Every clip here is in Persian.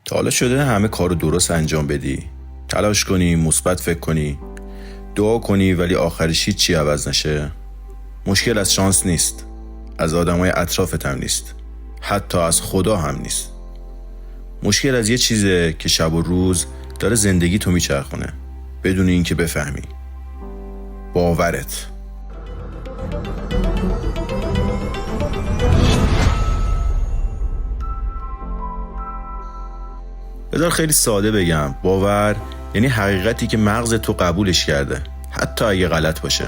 تا حالا شده همه کارو درست انجام بدی، تلاش کنی، مثبت فکر کنی، دعا کنی ولی آخرش هیچی عوض نشه؟ مشکل از شانس نیست، از آدمای اطرافت هم نیست، حتی از خدا هم نیست. مشکل از یه چیزه که شب و روز داره زندگی تو میچرخونه بدون اینکه بفهمی. باورت. بذار خیلی ساده بگم، باور یعنی حقیقتی که مغز تو قبولش کرده، حتی اگه غلط باشه.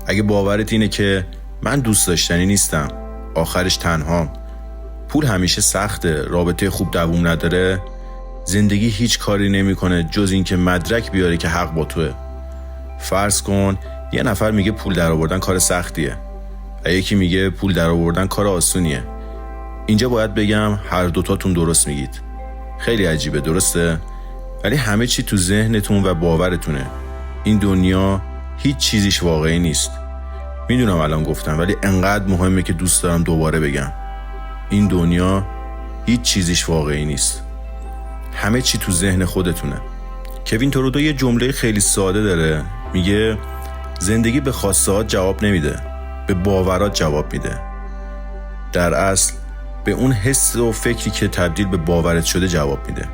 اگه باورت اینه که من دوست داشتنی نیستم، آخرش تنهام، پول همیشه سخته، رابطه خوب دووم نداره، زندگی هیچ کاری نمیکنه جز این که مدرک بیاره که حق با توه. فرض کن یه نفر میگه پول در آوردن کار سختیه و یکی میگه پول در آوردن کار آسونیه. اینجا باید بگم هر دوتاتون درست میگید. خیلی عجیبه، درسته؟ ولی همه چی تو ذهنتون و باورتونه. این دنیا هیچ چیزیش واقعی نیست. میدونم الان گفتم، ولی انقدر مهمه که دوست دارم دوباره بگم. این دنیا هیچ چیزیش واقعی نیست. همه چی تو ذهن خودتونه. کوین ترودو یه جمله خیلی ساده داره، میگه زندگی به خواسته‌هات جواب نمیده، به باورات جواب میده. در اصل به اون حس و فکری که تبدیل به باورت شده جواب میده.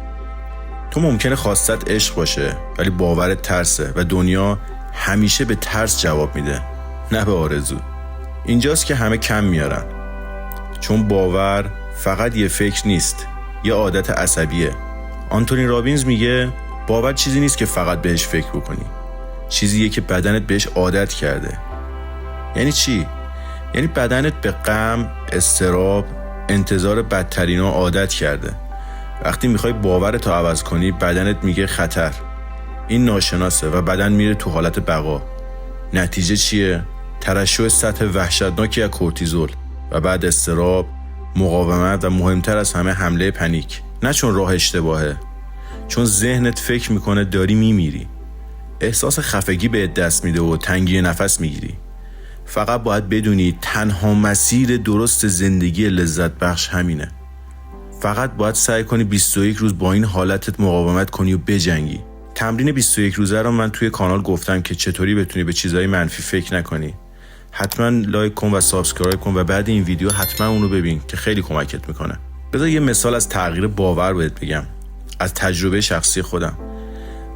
تو ممکنه خواستت عشق باشه ولی باورت ترسه و دنیا همیشه به ترس جواب میده، نه به آرزو. اینجاست که همه کم میارن، چون باور فقط یه فکر نیست، یه عادت عصبیه. آنتونی رابینز میگه باور چیزی نیست که فقط بهش فکر بکنی، چیزیه که بدنت بهش عادت کرده. یعنی چی؟ یعنی بدنت به غم، اضطراب، انتظار بدترینا عادت کرده. وقتی میخوای باورتو عوض کنی، بدنت میگه خطر، این ناشناسه و بدن میره تو حالت بقا. نتیجه چیه؟ ترشح سطح وحشتناکی از کورتیزول و بعد اضطراب، مقاومت و مهمتر از همه حمله پنیک. نه چون راه اشتباهه، چون ذهنت فکر میکنه داری میمیری. احساس خفگی بهت دست میده و تنگی نفس میگیری. فقط باید بدونی تنها مسیر درست زندگی لذت بخش همینه. فقط باید سعی کنی 21 روز با این حالتت مقاومت کنی و بجنگی. تمرین 21 روزه رو من توی کانال گفتم که چطوری بتونی به چیزهای منفی فکر نکنی. حتما لایک کن و سابسکرایب کن و بعد این ویدیو حتما اونو ببین که خیلی کمکت میکنه. بذار یه مثال از تغییر باور بهت بگم، از تجربه شخصی خودم.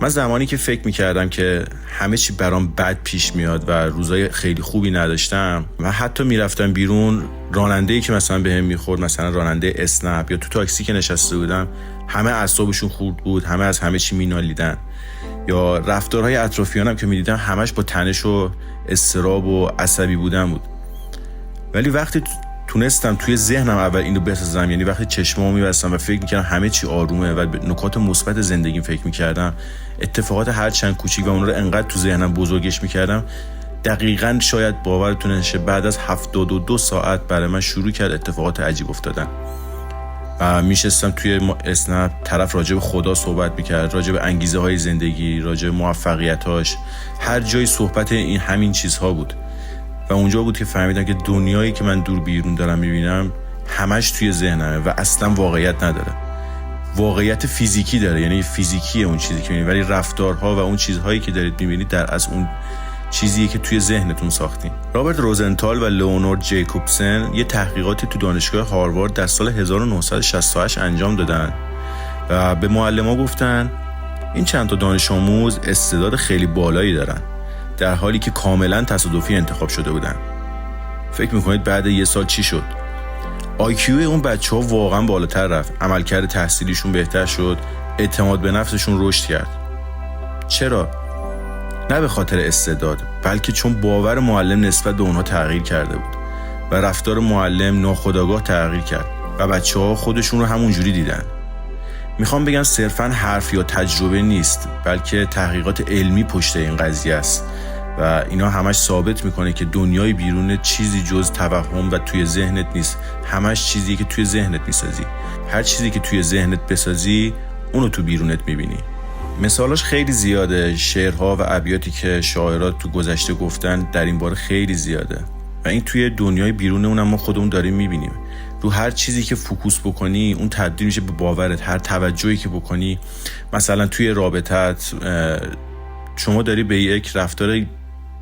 من زمانی که فکر میکردم که همه چی برام بد پیش میاد و روزای خیلی خوبی نداشتم و حتی میرفتم بیرون، راننده‌ای که مثلا بهم میخورد، مثلا راننده اسنپ یا تو تاکسی که نشسته بودم، همه اعصابشون خورد بود، همه از همه چی مینالیدن. یا رفتارهای اطرافیانم که میدیدم همش با تنش و اضطراب و عصبی بودن بود. ولی وقتی تونستم توی ذهنم اول اینو بسازم، یعنی وقتی چشمامو می‌بستم و فکر می‌کردم همه چی آرومه و به نکات مثبت زندگیم فکر می‌کردم، اتفاقات هر چند کوچیک و اون رو انقدر تو ذهنم بزرگش می‌کردم، دقیقاً شاید باورتون نشه بعد از 72 ساعت برای من شروع کرد اتفاقات عجیب افتادن. و میشستم توی اسنپ، طرف راجع به خدا صحبت می‌کرد، راجع به انگیزه‌های زندگی، راجع به موفقیت‌هاش، هر جای صحبت این همین چیزها بود. و اونجا بود که فهمیدم که دنیایی که من دور بیرون دارم میبینم همش توی ذهنمه و اصلا واقعیت نداره. واقعیت فیزیکی داره، یعنی فیزیکیه اون چیزی که میبینید، ولی رفتارها و اون چیزهایی که دارید میبینید در از اون چیزیه که توی ذهنتون ساختین. رابرت روزنتال و لئونارد جیکوبسن یه تحقیقاتی تو دانشگاه هاروارد در سال 1968 انجام دادن و به معلم‌ها گفتن این چند تا دانش آموز استعداد خیلی بالایی دارن، در حالی که کاملا تصادفی انتخاب شده بودن. فکر میکنید بعد یه سال چی شد؟ IQ اون بچه ها واقعا بالاتر رفت، عملکرد تحصیلیشون بهتر شد، اعتماد به نفسشون رشد کرد. چرا؟ نه به خاطر استعداد، بلکه چون باور معلم نسبت به اونها تغییر کرده بود و رفتار معلم ناخودآگاه تغییر کرد و بچه ها خودشون رو همونجوری دیدن. میخوام بگم صرفاً حرف یا تجربه نیست، بلکه تحقیقات علمی پشت این قضیه است و اینا همش ثابت میکنه که دنیای بیرون چیزی جز توهم و توی ذهنت نیست. همش چیزی که توی ذهنت میسازی. هر چیزی که توی ذهنت بسازی اونو تو بیرونت میبینی. مثالاش خیلی زیاده، شعرها و ابیاتی که شاعرات تو گذشته گفتن در این باره خیلی زیاده و این توی دنیای بیرون اونم ما خودمون داریم میبینیم. رو هر چیزی که فوکوس بکنی اون تبدیل میشه به باورت. هر توجهی که بکنی، مثلا توی رابطت شما داری به یک رفتار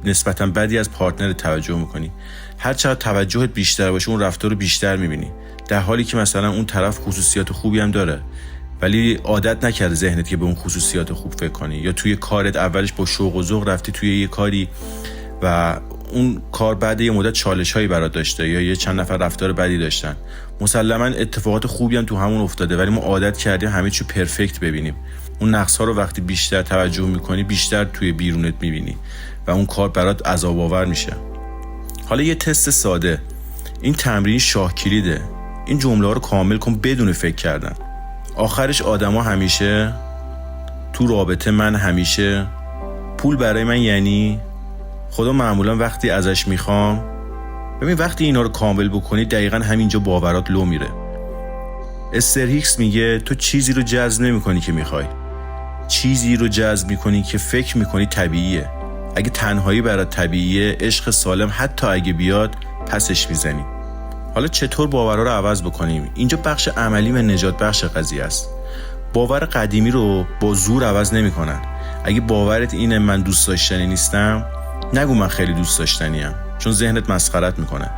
نسبتا بدی از پارتنر توجه میکنی، هر چقدر توجهت بیشتر باشه اون رفتار رو بیشتر میبینی، در حالی که مثلا اون طرف خصوصیات خوبی هم داره ولی عادت نکرده ذهنت که به اون خصوصیات خوب فکر کنی. یا توی کارت اولش با شوق و ذوق رفتی توی یه کاری و اون کار بعد یه مدت چالش هایی برات داشته یا یه چند نفر رفتار بدی داشتن، مسلما اتفاقات خوبی هم تو همون افتاده ولی ما عادت کردیم همه چی پرفکت ببینیم. اون نقص ها رو وقتی بیشتر توجه میکنی بیشتر توی بیرونت میبینی و اون کار برات عذاب آور میشه. حالا یه تست ساده، این تمرین شاه کلیده. این جمله ها رو کامل کن بدون فکر کردن. آخرش آدما همیشه، تو رابطه من همیشه، پول برای من یعنی، خدا معمولا وقتی ازش میخوام. ببین وقتی اینا رو کامل بکنی دقیقا همینجا باورات لو میره. استر هیکس میگه تو چیزی رو جذب نمیکنی که میخوای، چیزی رو جذب میکنی که فکر میکنی طبیعیه. اگه تنهایی برات طبیعیه، عشق سالم حتی اگه بیاد پسش میزنی. حالا چطور باورها رو عوض بکنیم؟ اینجا بخش عملی و نجات بخش قضیه است. باور قدیمی رو با زور عوض نمیکنن. اگه باورت اینه من دوست داشتنی نیستم، نگو من خیلی دوست داشتنیم، چون ذهنت مسخرت میکنه.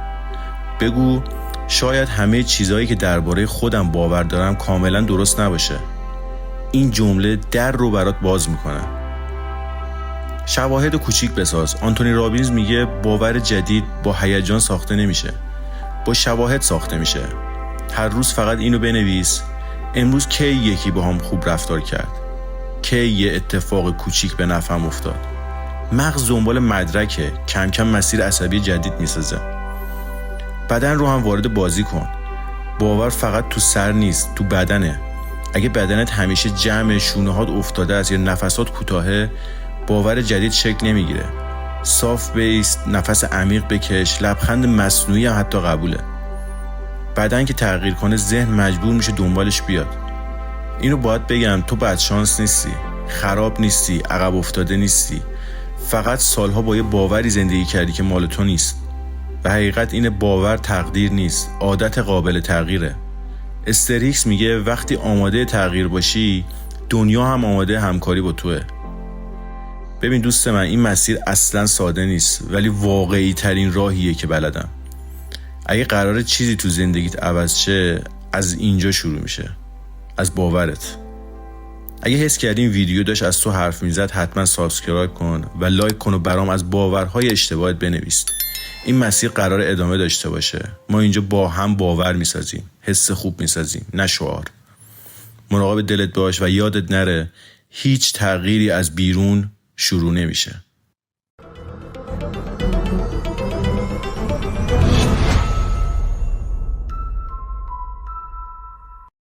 بگو شاید همه چیزهایی که درباره خودم باور دارم کاملا درست نباشه. این جمله در رو برات باز میکنه. شواهد کوچیک بساز. آنتونی رابینز میگه باور جدید با هیجان ساخته نمیشه، با شواهد ساخته میشه. هر روز فقط اینو بنویس: امروز کی یکی با هم خوب رفتار کرد، کی یه اتفاق کوچیک به نفعم افتاد. مغز دنبال مدرکه، کم کم مسیر عصبی جدید میسازه. بدن رو هم وارد بازی کن. باور فقط تو سر نیست، تو بدنه. اگه بدنت همیشه جمع، شونه‌هات افتاده است یا نفسات کوتاهه، باور جدید شکل نمیگیره. صاف بیست، نفس عمیق بکش، لبخند مصنوعی هم حتی قبوله. بدن که تغییر کنه ذهن مجبور میشه دنبالش بیاد. اینو باید بگم، تو بدشانس نیستی، خراب نیستی، عقب افتاده نیستی. فقط سالها با یه باوری زندگی کردی که مال تو نیست. و حقیقت اینه باور تقدیر نیست، عادت قابل تغییره. استر هیکس میگه وقتی آماده تغییر باشی، دنیا هم آماده همکاری با توه. ببین دوست من، این مسیر اصلا ساده نیست ولی واقعی ترین راهیه که بلدم. اگه قراره چیزی تو زندگیت عوض شه، از اینجا شروع میشه، از باورت. اگه حس کردی این ویدیو داشت از تو حرف میزد، حتما سابسکرایب کن و لایک کن و برام از باورهای اشتباهت بنویس. این مسیر قرار ادامه داشته باشه. ما اینجا با هم باور میسازیم، حس خوب میسازیم، نه شعار. مراقب دلت باش و یادت نره هیچ تغییری از بیرون شروع نمیشه.